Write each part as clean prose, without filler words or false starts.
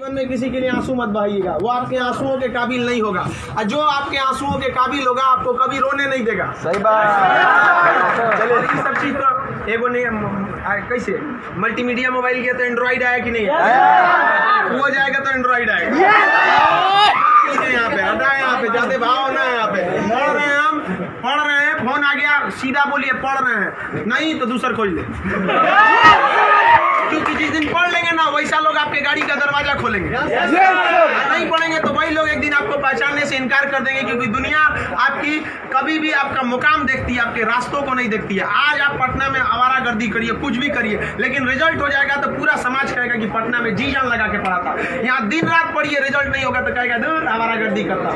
जीवन में किसी के लिए आंसू मत बहाइएगा, वो आपके आंसुओं के काबिल नहीं होगा, और जो आपके आंसुओं के काबिल होगा आपको कभी रोने नहीं देगा। सही बात। चलिए ये सब चीज तो एगो ने कैसे मल्टीमीडिया मोबाइल किया तो एंड्रॉइड आया कि नहीं आया, वो जाएगा तो एंड्रॉइड आएगा। यहाँ पे हटा, यहाँ पे जाते भाव ना, यहाँ पे पढ़ रहे हैं, हम पढ़ रहे हैं, फोन आ गया सीधा बोलिए पढ़ रहे हैं, नहीं तो दूसरा खोल ले, क्योंकि जिस दिन पढ़ लेंगे ना वैसा लोग आपके गाड़ी का दरवाजा खोलेंगे, नहीं पढ़ेंगे तो वही लोग एक दिन आपको पहचानने से इनकार कर देंगे, क्योंकि दुनिया आपकी कभी भी आपका मुकाम देखती है, आपके रास्तों को नहीं देखती है। आज आप पटना में आवारागर्दी करिए, कुछ भी करिए, लेकिन रिजल्ट हो जाएगा तो पूरा समाज कहेगा कि पटना में जी जान लगा के पढ़ा था। यहाँ दिन रात पढ़िए, रिजल्ट नहीं होगा तो कहेगा दूर आवारागर्दी करता।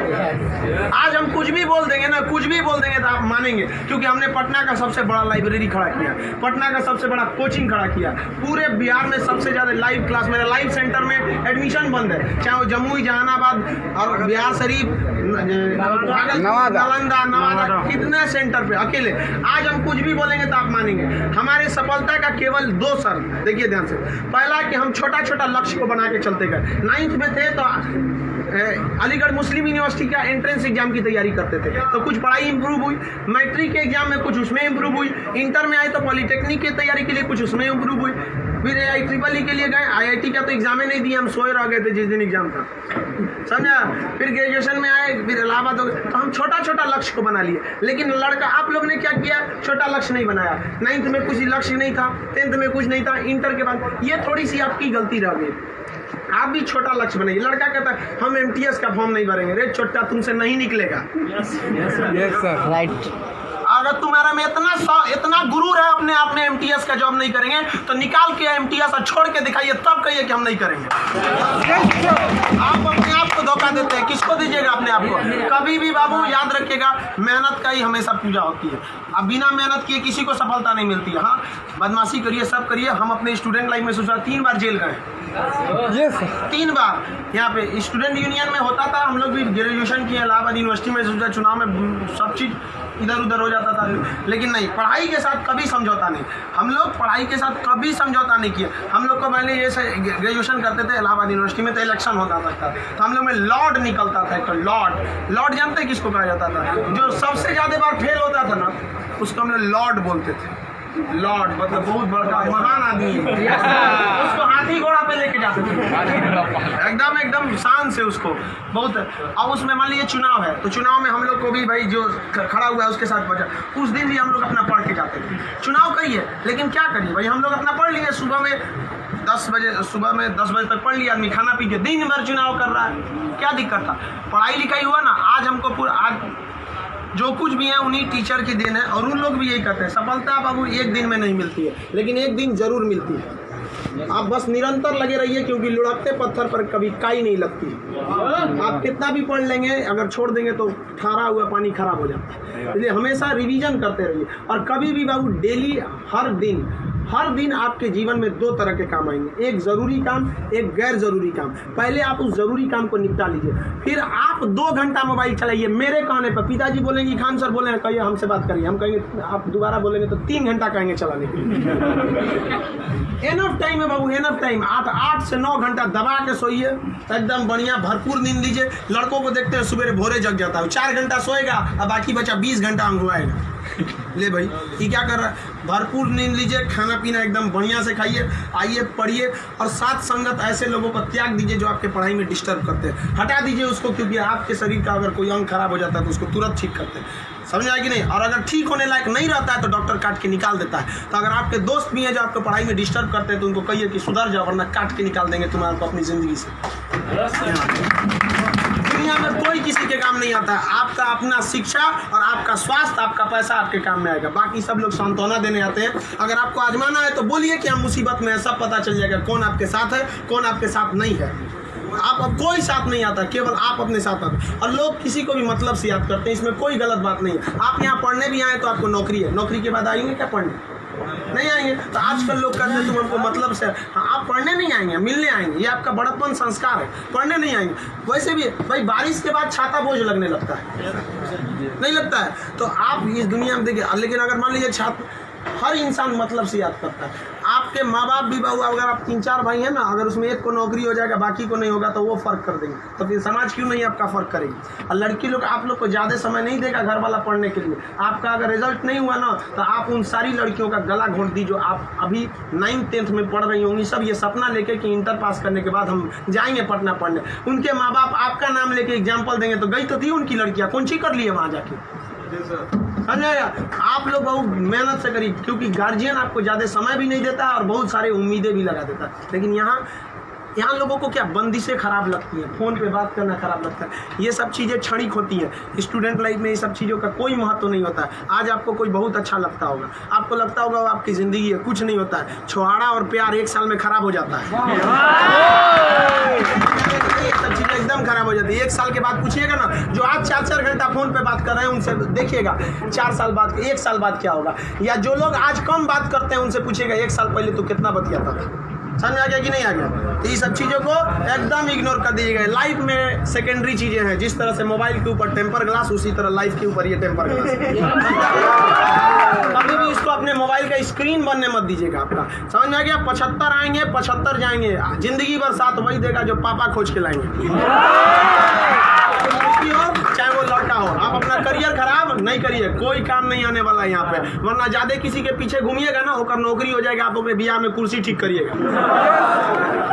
आज हम कुछ भी बोल देंगे ना, कुछ भी बोल देंगे तो आप मानेंगे, क्योंकि हमने पटना का सबसे बड़ा लाइब्रेरी खड़ा किया, पटना का सबसे बड़ा कोचिंग खड़ा किया, पूरे बिहार में सबसे ज्यादा लाइव क्लास, मेरा लाइव सेंटर में एडमिशन बंद है, चाहे वो जमुई, जहानाबाद और बिहार शरीफ, नालंदा, नवादा, कितने सेंटर पे अकेले। आज हम कुछ भी बोलेंगे तो आप मानेंगे। हमारे सफलता का केवल 2 शर्त, देखिए ध्यान से। पहला कि हम छोटा छोटा लक्ष्य को बना के चलते गए। 9th में थे तो अलीगढ़ मुस्लिम यूनिवर्सिटी का एंट्रेंस एग्जाम की तैयारी करते थे, तो कुछ पढ़ाई इंप्रूव हुई, मैट्रिक के एग्जाम में कुछ उसमें इंप्रूव हुई, इंटर में आए तो पॉलिटेक्निक की तैयारी के लिए कुछ उसमें इंप्रूव हुई, फिर IEEE के लिए गए, IIT का तो एग्जाम ही नहीं दिया, हम सोए रह गए थे जिस दिन एग्जाम था, समझा। फिर ग्रेजुएशन में आए, फिर इलाहाबाद हो गए, तो हम छोटा छोटा लक्ष्य को बना लिए। लेकिन लड़का आप लोग ने क्या किया, छोटा लक्ष्य नहीं बनाया। 9th में कुछ लक्ष्य नहीं था, 10th में कुछ नहीं था, इंटर के बाद ये थोड़ी सी आपकी गलती रह गई। आप भी छोटा लक्ष्य बनाइए। लड़का कहता है हम MTS का फॉर्म नहीं भरेंगे, रे छोटा तुमसे नहीं निकलेगा। राइट। अगर तुम्हारा में इतना गुरूर है अपने आप में MTS का जॉब नहीं करेंगे तो निकाल के MTS और छोड़ के दिखाइए, तब कहिए कि हम नहीं करेंगे। आप अपने आप को धोखा देते हैं, किसको दीजिएगा अपने आप को। कभी भी बाबू याद रखिएगा, मेहनत का ही हमेशा पूजा होती है। अब बिना मेहनत किए किसी को सफलता नहीं मिलती है। हाँ, बदमाशी करिए, सब करिए। हम अपने स्टूडेंट लाइफ में सोचा 3 बार जेल गए, 3 बार। यहाँ पे स्टूडेंट यूनियन में होता था, हम लोग भी ग्रेजुएशन किए इलाहाबाद यूनिवर्सिटी में, सोचा चुनाव में सब चीज़ इधर उधर हो जाता था, लेकिन नहीं, पढ़ाई के साथ कभी समझौता नहीं। हम लोग पढ़ाई के साथ कभी समझौता नहीं किया। हम लोग को पहले ये ग्रेजुएशन करते थे इलाहाबाद यूनिवर्सिटी में, तो इलेक्शन होता था, तो हम लोग में लॉर्ड निकलता था। तो लॉर्ड जानते हैं किसको कहा जाता था? जो सबसे ज़्यादा बार फेल होता था ना, उसको हम लोग लॉर्ड बोलते थे। लॉर्ड मतलब बहुत बड़ा महान आदमी है, उसको हाथी घोड़ा पे लेके जाते थे, एकदम शान से उसको बहुत। अब उसमें मान लीजिए चुनाव है, तो चुनाव में हम लोग को भी भाई जो खड़ा हुआ है उसके साथ बचा, उस दिन भी हम लोग अपना पढ़ के जाते थे। चुनाव कही है, लेकिन क्या करिए भाई, हम लोग अपना पढ़ लिए। सुबह में 10 बजे तक पढ़ लिया आदमी, खाना पी के दिन भर चुनाव कर रहा है, क्या दिक्कत था? पढ़ाई लिखाई हुआ ना। आज हमको आज जो कुछ भी है उन्हीं टीचर की देन है, और उन लोग भी यही कहते हैं सफलता बाबू एक दिन में नहीं मिलती है, लेकिन एक दिन जरूर मिलती है। आप बस निरंतर लगे रहिए, क्योंकि लुढ़कते पत्थर पर कभी काई नहीं लगती। आप कितना भी पढ़ लेंगे, अगर छोड़ देंगे तो ठहरा हुआ पानी खराब हो जाता है। इसलिए हमेशा रिवीजन करते रहिए, और कभी भी बाबू डेली हर दिन आपके जीवन में 2 तरह के काम आएंगे, एक ज़रूरी काम, एक गैर ज़रूरी काम। पहले आप उस ज़रूरी काम को निपटा लीजिए, फिर आप 2 घंटा मोबाइल चलाइए। मेरे कहने पर पिताजी बोलेंगे खान सर बोले कहिए हमसे बात करिए, हम कहेंगे आप दोबारा बोलेंगे तो 3 घंटा कहेंगे चलाने के लिए। एनफ टाइम है बाबू, एनफ टाइम। आप 8 से 9 घंटा दबा के सोइए, एकदम बढ़िया भरपूर नींद लीजिए। लड़कों को देखते हैं सुबह भोरे जग जाता है, 4 घंटा सोएगा और बाकी बचा 20 घंटा अंगुआएगा। ले भाई ये क्या कर रहा है? भरपूर नींद लीजिए, खाना पीना एकदम बढ़िया से खाइए, आइए पढ़िए, और साथ संगत ऐसे लोगों को त्याग दीजिए जो आपके पढ़ाई में डिस्टर्ब करते हैं। हटा दीजिए उसको, क्योंकि आपके शरीर का अगर कोई अंग खराब हो जाता है तो उसको तुरंत ठीक करते हैं, समझ आए कि नहीं? और अगर ठीक होने लायक नहीं रहता है तो डॉक्टर काट के निकाल देता है। तो अगर आपके दोस्त भी हैं जो आपको पढ़ाई में डिस्टर्ब करते हैं तो उनको कहिए कि सुधर जाओ, वरना काट के निकाल देंगे तुम्हारे को अपनी ज़िंदगी से। दुनिया में कोई किसी के काम नहीं आता है। आपका अपना शिक्षा और आपका स्वास्थ्य, आपका पैसा आपके काम में आएगा। बाकी सब लोग सांत्वना देने आते हैं। अगर आपको आजमाना है तो बोलिए कि हम मुसीबत में है, सब पता चल जाएगा कौन आपके साथ है, कौन आपके साथ नहीं है। आप अब कोई साथ नहीं आता, केवल आप अपने साथ आते। और लोग किसी को भी मतलब से याद करते हैं, इसमें कोई गलत बात नहीं है। आप यहाँ पढ़ने भी आए तो आपको नौकरी है, नौकरी के बाद आएंगे क्या पढ़ने? नहीं आएंगे। तो आजकल लोग कहते हैं तुम हमको मतलब से, हाँ आप पढ़ने नहीं आएंगे, मिलने आएंगे। ये आपका बड़प्पन संस्कार है, पढ़ने नहीं आएंगे। वैसे भी भाई बारिश के बाद छाता बोझ लगने लगता है, नहीं लगता है? तो आप इस दुनिया में देखिए, लेकिन अगर मान लीजिए छात्र, हर इंसान मतलब से याद करता है। आप आपके माँ बाप भी बहू, अगर आप 3-4 भाई हैं ना, अगर उसमें एक को नौकरी हो जाएगा बाकी को नहीं होगा तो वो फर्क कर देंगे, तो फिर समाज क्यों नहीं आपका फर्क करेगी। और लड़की लोग आप लोग को ज़्यादा समय नहीं देगा घर वाला पढ़ने के लिए। आपका अगर रिजल्ट नहीं हुआ ना तो आप उन सारी लड़कियों का गला घोट दी जो आप अभी 9th-10th में पढ़ रही होंगी, सब ये सपना लेके कि इंटर पास करने के बाद हम जाएंगे पटना पढ़ने। उनके माँ बाप आपका नाम लेके एग्जाम्पल देंगे तो गई तो थी उनकी लड़कियाँ, कौन सी कर लिए वहाँ जाके। समझाया, आप लोग बहुत मेहनत से करिए, क्योंकि गार्जियन आपको ज़्यादा समय भी नहीं देता और बहुत सारे उम्मीदें भी लगा देता है। लेकिन यहाँ लोगों को क्या बंदिशें खराब लगती हैं, फ़ोन पे बात करना खराब लगता है, ये सब चीज़ें क्षणिक होती हैं। स्टूडेंट लाइफ में ये सब चीज़ों का कोई महत्व नहीं होता है। आज आपको कोई बहुत अच्छा लगता होगा, आपको लगता होगा वो आपकी ज़िंदगी है, कुछ नहीं होता है। छुहाड़ा और प्यार 1 साल में खराब हो जाता है, सब चीज़ें एकदम खराब हो जाती है। 1 साल के बाद पूछिएगा ना, जो आज 4-4 घंटा फ़ोन पे बात कर रहे हैं उनसे देखिएगा 4 साल बाद, 1 साल बाद क्या होगा। या जो लोग आज कम बात करते हैं उनसे पूछिएगा 1 साल पहले तो कितना बतियाता था। समझ आ गया कि नहीं आ गया। तो ये सब चीज़ों को एकदम इग्नोर कर दीजिएगा। लाइफ में सेकेंडरी चीज़ें हैं, जिस तरह से मोबाइल के ऊपर टेम्पर ग्लास, उसी तरह लाइफ के ऊपर ये टेम्पर ग्लास। कभी भी इसको अपने मोबाइल का स्क्रीन बनने मत दीजिएगा आपका। समझ में आ गया। 75 आएंगे 75 जाएंगे, जिंदगी भर साथ वही देगा जो पापा खोज के लाएंगे। चाहे वो लड़का हो, आप अपना करियर खराब नहीं करिए, कोई काम नहीं आने वाला है यहाँ पे। वरना ज्यादा किसी के पीछे घूमिएगा ना, होकर नौकरी हो जाएगा, आप अपने बियाह में कुर्सी ठीक करिएगा,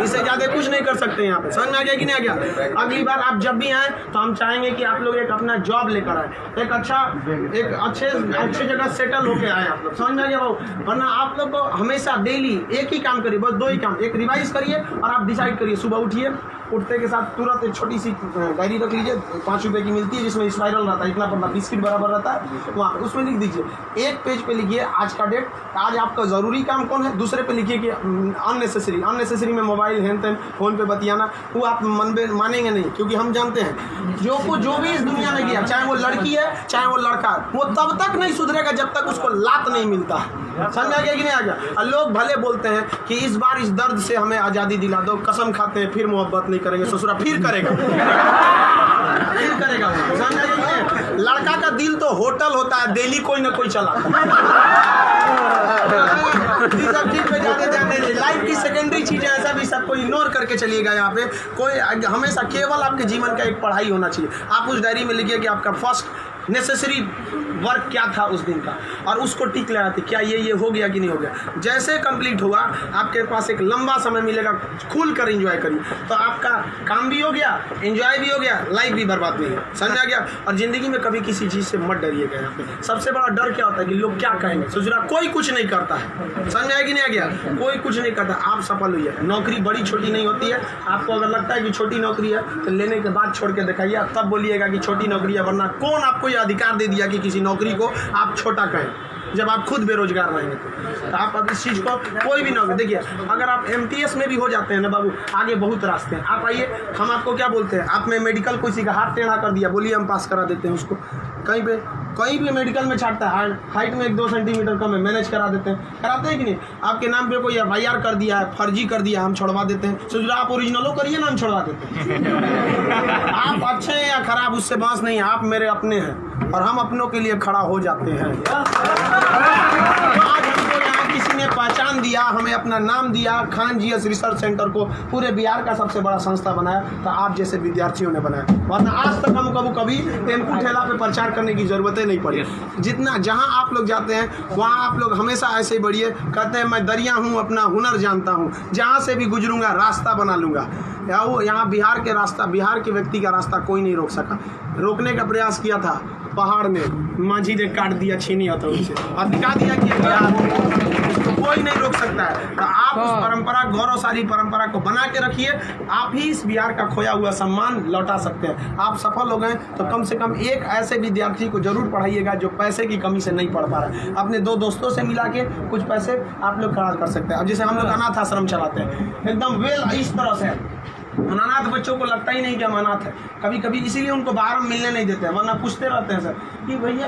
इससे ज्यादा कुछ नहीं कर सकते यहाँ पे। समझ में आ गया कि नहीं आ गया। अगली बार आप जब भी आए तो हम चाहेंगे कि आप लोग एक अपना जॉब लेकर आए, एक अच्छे जगह सेटल होके आए आप लोग। समझ में आ गया भाव। वरना आप लोग को हमेशा डेली एक ही काम करिए, बस 2 ही काम। एक रिवाइज करिए और आप डिसाइड करिए, सुबह उठिए, उठते के साथ तुरंत एक छोटी सी डायरी रख लीजिए, 5 रुपए की मिलती है, जिसमें स्पाइरल रहता है, इतना पड़ता, बिस्किट बराबर रहता है वहाँ, उसमें लिख दीजिए। एक पेज पे लिखिए आज का डेट, आज आपका ज़रूरी काम कौन है। दूसरे पे लिखिए कि अननेसेसरी में मोबाइल हैन तैन फ़ोन पे बतियाना, वो आप मानेंगे नहीं, क्योंकि हम जानते हैं जो भी इस दुनिया में किया, चाहे वो लड़की है चाहे वो लड़का है, वो तब तक नहीं सुधरेगा जब तक उसको लात नहीं मिलता है। समझ आ गया कि नहीं आ गया। और लोग भले बोलते हैं कि इस बार इस दर्द से हमें आज़ादी दिला दो, कसम खाते हैं फिर मोहब्बत नहीं करेंगे, ससुरा फिर करेगा फिर करेगा। समझ आ गया कि नहीं। लड़का का दिल तो होटल होता है, डेली कोई ना कोई चलाता है। सब चीज पे ज़्यादा ध्यान नहीं, लाइफ की सेकेंडरी चीज़ें ऐसा भी सबको इग्नोर करके चलिएगा। यहाँ पे कोई हमेशा केवल आपके जीवन का एक पढ़ाई होना चाहिए। आप उस डायरी में लिखिए कि आपका फर्स्ट नेसेसरी वर्क क्या था उस दिन का, और उसको टिक लगाते क्या ये हो गया कि नहीं हो गया। जैसे कंप्लीट होगा आपके पास एक लंबा समय मिलेगा, खुल कर एंजॉय करिए, तो आपका काम भी हो गया, एंजॉय भी हो गया, लाइफ भी बर्बाद नहीं है। समझ आ गया। और ज़िंदगी में कभी किसी चीज़ से मत डरिएगा। यहाँ पे सबसे बड़ा डर क्या होता है कि लोग क्या कहेंगे। सोचना कोई कुछ नहीं करता है, समझ आया कि नहीं आ गया। कोई कुछ नहीं करता, आप सफल हुई। नौकरी बड़ी छोटी नहीं होती है। आपको अगर लगता है कि छोटी नौकरी है तो लेने के बाद छोड़ के दिखाइए, तब बोलिएगा कि छोटी नौकरी है। वरना कौन आपको ये अधिकार दे दिया कि किसी नौकरी को आप छोटा कहें, जब आप खुद बेरोजगार रहेंगे तो आप अब इस चीज़ को कोई भी नौकरी देखिए। अगर आप MTS में भी हो जाते हैं ना बाबू, आगे बहुत रास्ते हैं। आप आइए, हम आपको क्या बोलते हैं, आप में मेडिकल कोई का हाथ टेढ़ा कर दिया, बोलिए हम पास करा देते हैं उसको। कहीं भी मेडिकल में छाटता है, हाइट में 1-2 सेंटीमीटर कम है, मैनेज करा देते हैं। कराते हैं कि नहीं। आपके नाम पे कोई FIR कर दिया है, फर्जी कर दिया, हम छोड़वा देते हैं। सोच रहे आप ओरिजिनलो करिए ना, हम छोड़वा देते हैं। आप अच्छे हैं या खराब उससे बात नहीं है, आप मेरे अपने हैं और हम अपनों के लिए खड़ा हो जाते हैं। आज हमको यहाँ किसी ने पहचान दिया, हमें अपना नाम दिया, खान GS रिसर्च सेंटर को पूरे बिहार का सबसे बड़ा संस्था बनाया, तो आप जैसे विद्यार्थियों ने बनाया। वरना आज तक हम कभी टेम्पू ठेला पे प्रचार करने की जरूरत नहीं पड़ी। जितना जहाँ आप लोग जाते हैं वहाँ आप लोग हमेशा ऐसे ही बढ़िए। कहते हैं मैं दरिया हूँ, अपना हुनर जानता हूँ, जहाँ से भी गुजरूंगा रास्ता बना लूँगा। यहाँ बिहार के व्यक्ति का रास्ता कोई नहीं रोक सका। रोकने का प्रयास किया था पहाड़ में, माझी ने काट दिया छीनी हथौड़ी से और दिखा दिया कि बिहार कोई नहीं रोक सकता है। तो आप उस परंपरा, गौरवशाली परंपरा को बना के रखिए। आप ही इस बिहार का खोया हुआ सम्मान लौटा सकते हैं। आप सफल हो गए तो कम से कम एक ऐसे विद्यार्थी को जरूर पढ़ाइएगा जो पैसे की कमी से नहीं पढ़ पा रहा है। अपने 2 दोस्तों से मिला के कुछ पैसे आप लोग खर्च कर सकते हैं। अब जैसे हम लोग अनाथ आश्रम चलाते हैं, एकदम इस तरह से अनाथ बच्चों को लगता ही नहीं कि हम अनाथ है। कभी कभी इसीलिए उनको बाहर हम मिलने नहीं देते हैं, वरना पूछते रहते हैं सर कि भैया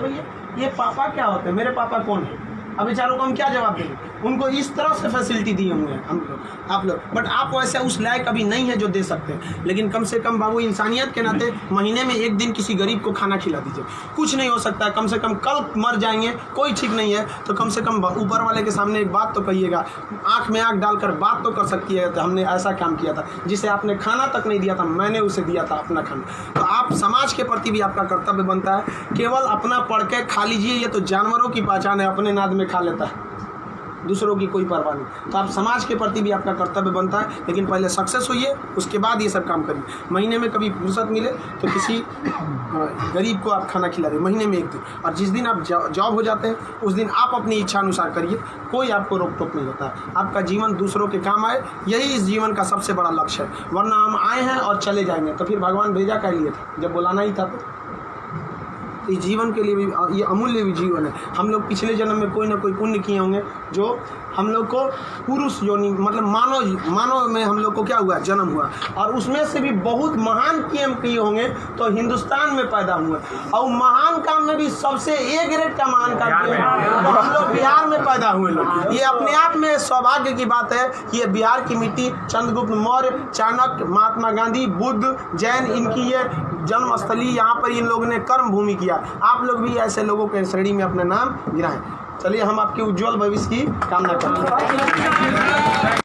ये पापा क्या होते हैं, मेरे पापा कौन है। अब बेचारों को हम क्या जवाब देंगे। उनको इस तरह से फैसिलिटी दिए हुए हैं हम लोग, आप लोग। बट आप वैसे उस लायक अभी नहीं है जो दे सकते हैं। लेकिन कम से कम बाबू इंसानियत के नाते महीने में एक दिन किसी गरीब को खाना खिला दीजिए। कुछ नहीं हो सकता है, कम से कम कल मर जाएंगे, कोई ठीक नहीं है, तो कम से कम ऊपर वाले के सामने एक बात तो कहिएगा, आँख में आँख डालकर बात तो कर सकती है, तो हमने ऐसा काम किया था जिसे आपने खाना तक नहीं दिया था, मैंने उसे दिया था अपना खाना। तो आप समाज के प्रति भी आपका कर्तव्य बनता है। केवल अपना पढ़ के खा लीजिए, ये तो जानवरों की पहचान है, अपने नाद में खा लेता है, दूसरों की कोई परवाह नहीं। तो आप समाज के प्रति भी आपका कर्तव्य बनता है, लेकिन पहले सक्सेस होइए, उसके बाद ये सब काम करिए। महीने में कभी फुर्सत मिले तो किसी गरीब को आप खाना खिला दें, महीने में एक दिन। और जिस दिन आप जॉब हो जाते हैं उस दिन आप अपनी इच्छा अनुसार करिए, कोई आपको रोक टोक नहीं होता है। आपका जीवन दूसरों के काम आए, यही इस जीवन का सबसे बड़ा लक्ष्य है। वरना हम आए हैं और चले जाएंगे, तो फिर भगवान भेजा क्या लिए था, जब बुलाना ही था। तो इस जीवन के लिए भी ये अमूल्य भी जीवन है। हम लोग पिछले जन्म में कोई ना कोई पुण्य किए होंगे जो हम लोग को पुरुष योनि मतलब मानव में हम लोग को क्या हुआ, जन्म हुआ, और उसमें से भी बहुत महान काम किए होंगे तो हिंदुस्तान में पैदा हुए। और महान काम में भी सबसे ए ग्रेड का महान काम किए तो हम लोग बिहार में पैदा हुए लोग। ये अपने आप में सौभाग्य की बात है। ये बिहार की मिट्टी, चंद्रगुप्त मौर्य, चाणक्य, महात्मा गांधी, बुद्ध, जैन, इनकी ये जन्मस्थली, यहाँ पर इन लोगों ने कर्म भूमि किया। आप लोग भी ऐसे लोगों के श्रेणी में अपना नाम गिराएं। चलिए हम आपके उज्जवल भविष्य की कामना करते हैं।